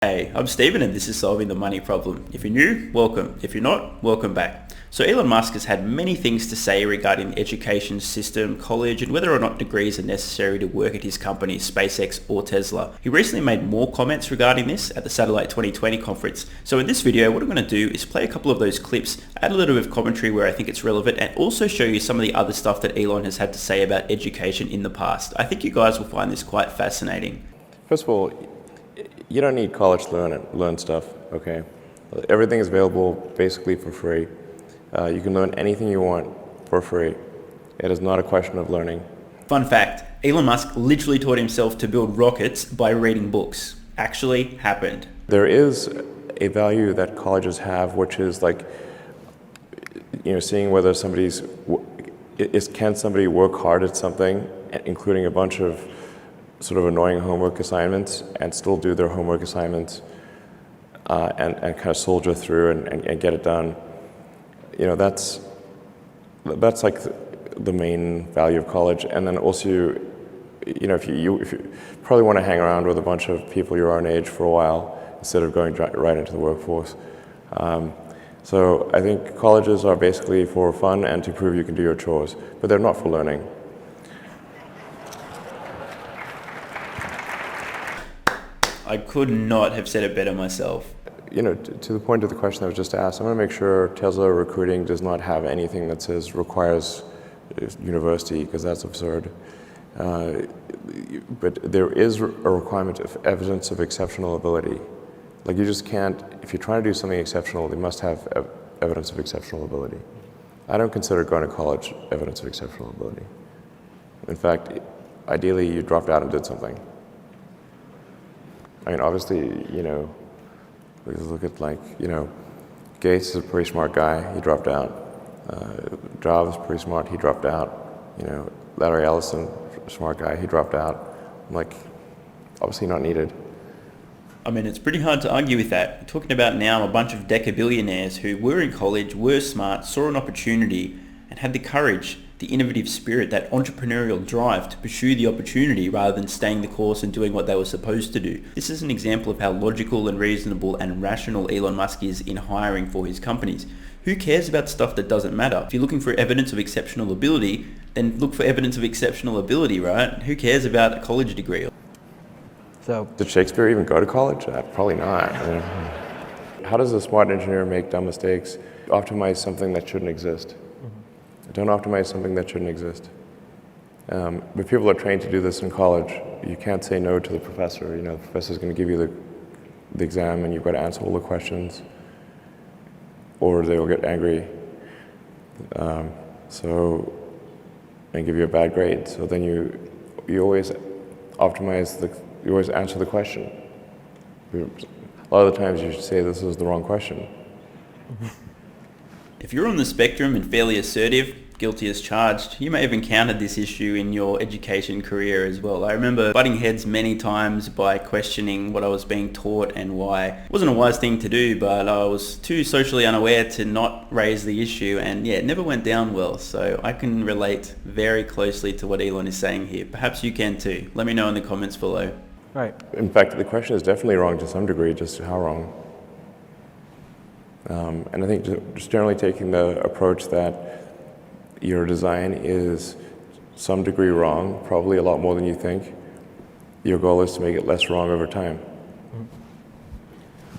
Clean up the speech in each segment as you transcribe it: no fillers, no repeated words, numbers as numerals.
Hey, I'm Stephen and this is Solving the Money Problem. If you're new, welcome. If you're not, welcome back. So Elon Musk has had many things to say regarding the education system, college, and whether or not degrees are necessary to work at his companies, SpaceX or Tesla. He recently made more comments regarding this at the Satellite 2020 conference. So in this video, what I'm going to do is play a couple of those clips, add a little bit of commentary where I think it's relevant, and also show you some of the other stuff that Elon has had to say about education in the past. I think you guys will find this quite fascinating. First of all, you don't need college to learn stuff, okay? Everything is available basically for free. You can learn anything you want for free. It is not a question of learning. Fun fact, Elon Musk literally taught himself to build rockets by reading books. Actually happened. There is a value that colleges have, which is like, seeing whether can somebody work hard at something, including a bunch of sort of annoying homework assignments, and still do their homework assignments and kind of soldier through and get it done. That's like the main value of college. And then also, if you probably want to hang around with a bunch of people your own age for a while instead of going right into the workforce. So I think colleges are basically for fun and to prove you can do your chores, but they're not for learning. I could not have said it better myself. To the point of the question that was just asked, I'm going to make sure Tesla recruiting does not have anything that says requires university, because that's absurd. But there is a requirement of evidence of exceptional ability. Like, you just can't, if you're trying to do something exceptional, they must have evidence of exceptional ability. I don't consider going to college evidence of exceptional ability. In fact, ideally you dropped out and did something. I mean, obviously, we look at Gates is a pretty smart guy, he dropped out. Jobs, pretty smart, he dropped out. Larry Ellison, smart guy, he dropped out. Obviously not needed. I mean, it's pretty hard to argue with that. We're talking about now a bunch of deca-billionaires who were in college, were smart, saw an opportunity, and had the courage, the innovative spirit, that entrepreneurial drive to pursue the opportunity rather than staying the course and doing what they were supposed to do. This is an example of how logical and reasonable and rational Elon Musk is in hiring for his companies. Who cares about stuff that doesn't matter? If you're looking for evidence of exceptional ability, then look for evidence of exceptional ability, right? Who cares about a college degree? So, did Shakespeare even go to college? Probably not. How does a smart engineer make dumb mistakes? Optimize something that shouldn't exist. Don't optimize something that shouldn't exist. But people are trained to do this in college. You can't say no to the professor. The professor's going to give you the exam and you've got to answer all the questions, or they will get angry and give you a bad grade. So then you always you always answer the question. A lot of the times you should say this is the wrong question. If you're on the spectrum and fairly assertive, guilty as charged, you may have encountered this issue in your education career as well. I remember butting heads many times by questioning what I was being taught and why. It wasn't a wise thing to do, but I was too socially unaware to not raise the issue, and it never went down well. So I can relate very closely to what Elon is saying here. Perhaps you can too. Let me know in the comments below. Right. In fact, the question is definitely wrong to some degree, just how wrong. And I think just generally taking the approach that your design is some degree wrong, probably a lot more than you think. Your goal is to make it less wrong over time.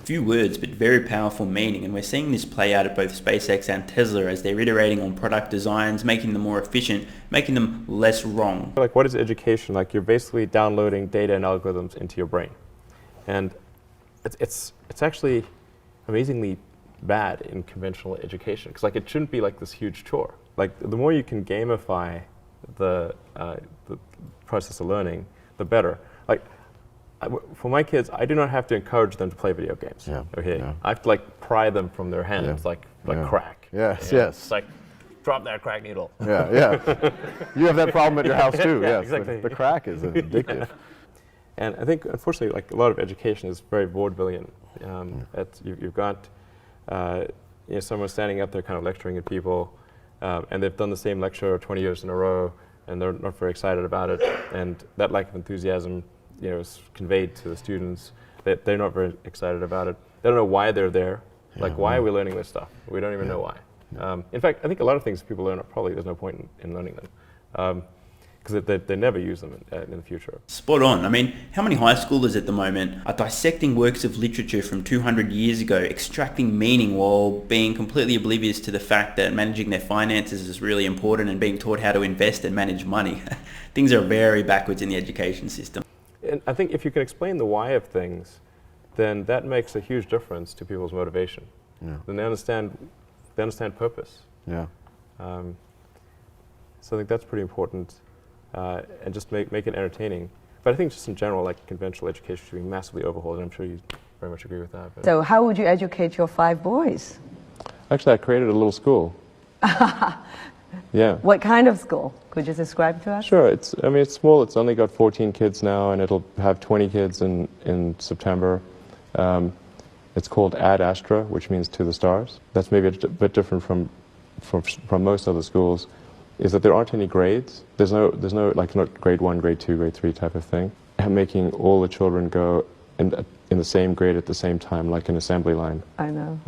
Few words, but very powerful meaning, and we're seeing this play out at both SpaceX and Tesla as they're iterating on product designs, making them more efficient, making them less wrong. What is education? You're basically downloading data and algorithms into your brain. And it's actually amazingly bad in conventional education, because it shouldn't be this huge chore. The more you can gamify the process of learning, the better. For my kids, I do not have to encourage them to play video games. Yeah. Okay, Yeah. I have to pry them from their hands, like crack. Yes, yes. It's drop that crack needle. Yeah, yeah. You have that problem at your house too. Yeah, Yes, exactly. The crack is addictive. And I think, unfortunately, a lot of education is very vaudevillian. You've got someone standing up there kind of lecturing at people, and they've done the same lecture 20 years in a row, and they're not very excited about it. And that lack of enthusiasm, is conveyed to the students. They're not very excited about it. They don't know why they're there. Like, why are we learning this stuff? We don't even know why. In fact, I think a lot of things people learn, probably there's no point in learning them. Because they never use them in the future. Spot on. I mean, how many high schoolers at the moment are dissecting works of literature from 200 years ago, extracting meaning while being completely oblivious to the fact that managing their finances is really important and being taught how to invest and manage money? Things are very backwards in the education system. And I think if you can explain the why of things, then that makes a huge difference to people's motivation. Yeah. Then they understand purpose. Yeah. So I think that's pretty important. And just make it entertaining. But I think just in general, like conventional education should be massively overhauled, and I'm sure you very much agree with that. But So how would you educate your 5 boys? Actually, I created a little school. Yeah. What kind of school? Could you describe to us? Sure. It's small. It's only got 14 kids now, and it'll have 20 kids in September. It's called Astra, which means to the stars. That's maybe a bit different from most other schools. Is that there aren't any grades. There's no like not grade 1, grade 2, grade 3 type of thing. Making all the children go in the same grade at the same time, like an assembly line. I know.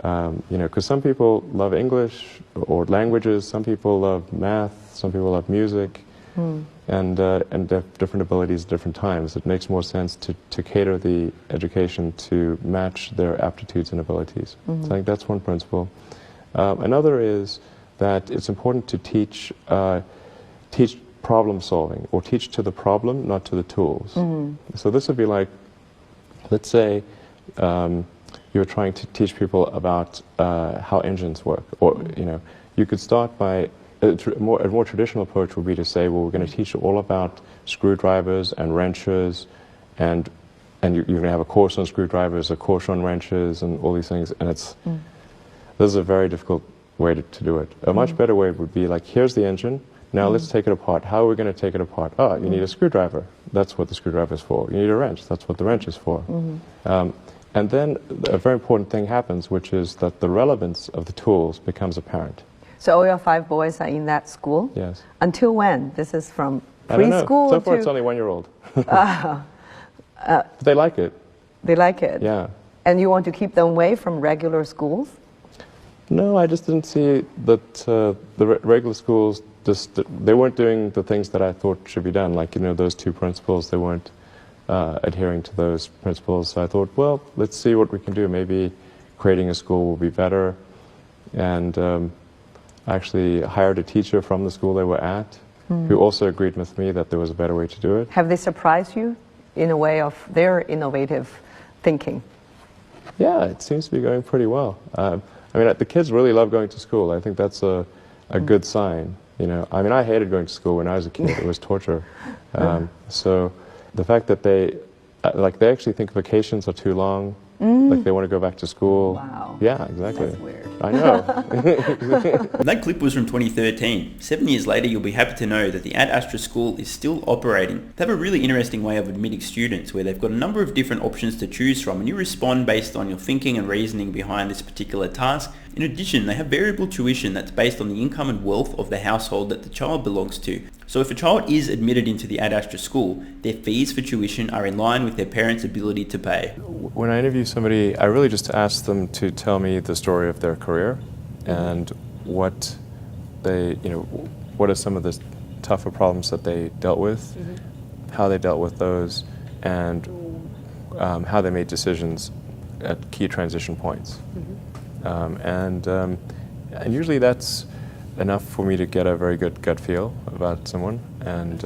Because some people love English or languages, some people love math, some people love music, and they have different abilities at different times. It makes more sense to cater the education to match their aptitudes and abilities. So I think that's one principle. Another is that it's important to teach problem solving, or teach to the problem, not to the tools. So this would be like, let's say you're trying to teach people about how engines work, or you could start by a more traditional approach would be to say, well, we're going to teach you all about screwdrivers and wrenches, and you're going to have a course on screwdrivers, a course on wrenches, and all these things. And this is a very difficult way to do it. A much better way would be like, here's the engine, now let's take it apart. How are we going to take it apart? Oh, you need a screwdriver. That's what the screwdriver is for. You need a wrench. That's what the wrench is for. And then a very important thing happens, which is that the relevance of the tools becomes apparent. So all your 5 boys are in that school? Yes. Until when? This is from I don't know. preschool So far to... it's only 1-year-old. But they like it. They like it? Yeah. And you want to keep them away from regular schools? No, I just didn't see that the regular schools, they weren't doing the things that I thought should be done. Like, those 2 principles, they weren't adhering to those principles. So I thought, well, let's see what we can do. Maybe creating a school will be better. And I actually hired a teacher from the school they were at, who also agreed with me that there was a better way to do it. Have they surprised you in a way of their innovative thinking? Yeah, it seems to be going pretty well. The kids really love going to school. I think that's a good sign. I hated going to school when I was a kid. It was torture. So the fact that they actually think vacations are too long, like they want to go back to school. Wow. Yeah, exactly. That's weird. I know. That clip was from 2013. 7 years later, you'll be happy to know that the Astra School is still operating. They have a really interesting way of admitting students where they've got a number of different options to choose from, and you respond based on your thinking and reasoning behind this particular task. In addition, they have variable tuition that's based on the income and wealth of the household that the child belongs to. So if a child is admitted into the Astra School, their fees for tuition are in line with their parents' ability to pay. When I interview somebody, I really just ask them to tell me the story of their career and what are some of the tougher problems that they dealt with, how they dealt with those, and how they made decisions at key transition points. And usually that's enough for me to get a very good gut feel about someone. And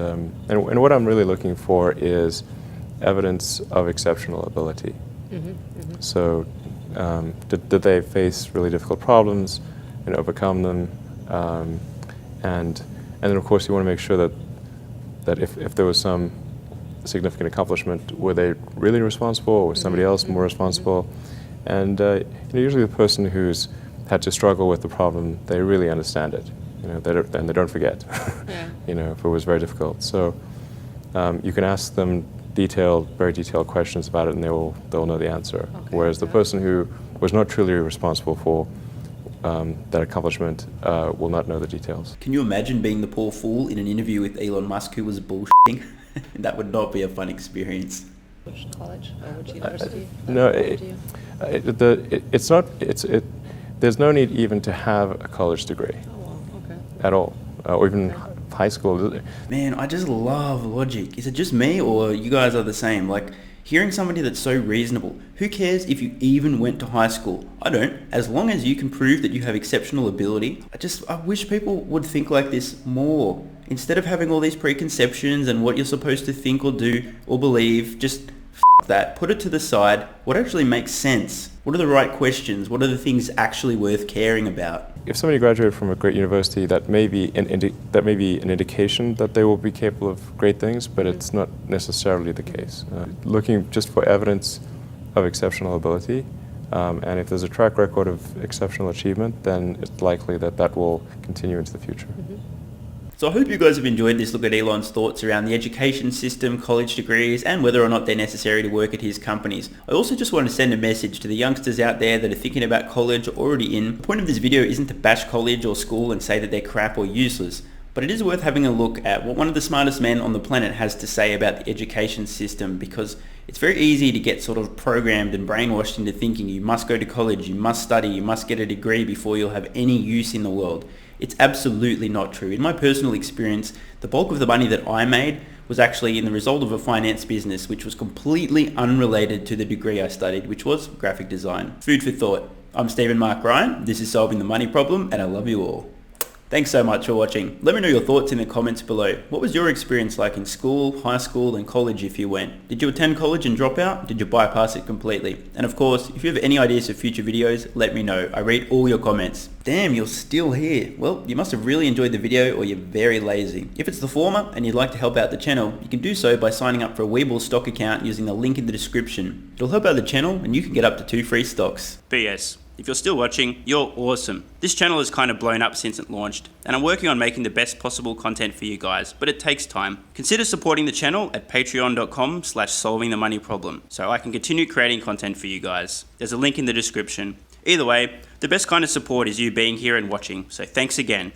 what I'm really looking for is evidence of exceptional ability. So did they face really difficult problems and overcome them? And then of course you want to make sure that if there was some significant accomplishment, were they really responsible, or was somebody else more responsible? And usually the person who's had to struggle with the problem, they really understand it, and they don't forget, if it was very difficult. So you can ask them very detailed questions about it, and they'll know the answer. Okay, whereas the person who was not truly responsible for that accomplishment will not know the details. Can you imagine being the poor fool in an interview with Elon Musk who was bullshitting? That would not be a fun experience. Which college or which university? No, What do you- it's not. There's no need even to have a college degree Oh, wow, okay. at all, or even high school. Man, I just love logic. Is it just me or you guys are the same? Like, hearing somebody that's so reasonable. Who cares if you even went to high school? I don't. As long as you can prove that you have exceptional ability. I wish people would think like this more. Instead of having all these preconceptions and what you're supposed to think or do or believe, just that. Put it to the side. What actually makes sense? What are the right questions? What are the things actually worth caring about? If somebody graduated from a great university, that may be an indication that they will be capable of great things, but it's not necessarily the case. Looking just for evidence of exceptional ability, and if there's a track record of exceptional achievement, then it's likely that that will continue into the future. So I hope you guys have enjoyed this look at Elon's thoughts around the education system, college degrees, and whether or not they're necessary to work at his companies. I also just want to send a message to the youngsters out there that are thinking about college or already in. The point of this video isn't to bash college or school and say that they're crap or useless, but it is worth having a look at what one of the smartest men on the planet has to say about the education system, because it's very easy to get sort of programmed and brainwashed into thinking you must go to college, you must study, you must get a degree before you'll have any use in the world. It's absolutely not true. In my personal experience, the bulk of the money that I made was actually in the result of a finance business, which was completely unrelated to the degree I studied, which was graphic design. Food for thought. I'm Stephen Mark Ryan. This is Solving the Money Problem, and I love you all. Thanks so much for watching. Let me know your thoughts in the comments below. What was your experience like in school, high school, and college if you went? Did you attend college and drop out? Did you bypass it completely? And of course, if you have any ideas for future videos, let me know. I read all your comments. Damn, you're still here. Well, you must have really enjoyed the video or you're very lazy. If it's the former and you'd like to help out the channel, you can do so by signing up for a WeBull stock account using the link in the description. It'll help out the channel and you can get up to 2 free stocks. PS. If you're still watching, you're awesome. This channel has kind of blown up since it launched, and I'm working on making the best possible content for you guys, but it takes time. Consider supporting the channel at patreon.com/solvingthemoneyproblem so I can continue creating content for you guys. There's a link in the description. Either way, the best kind of support is you being here and watching, so thanks again.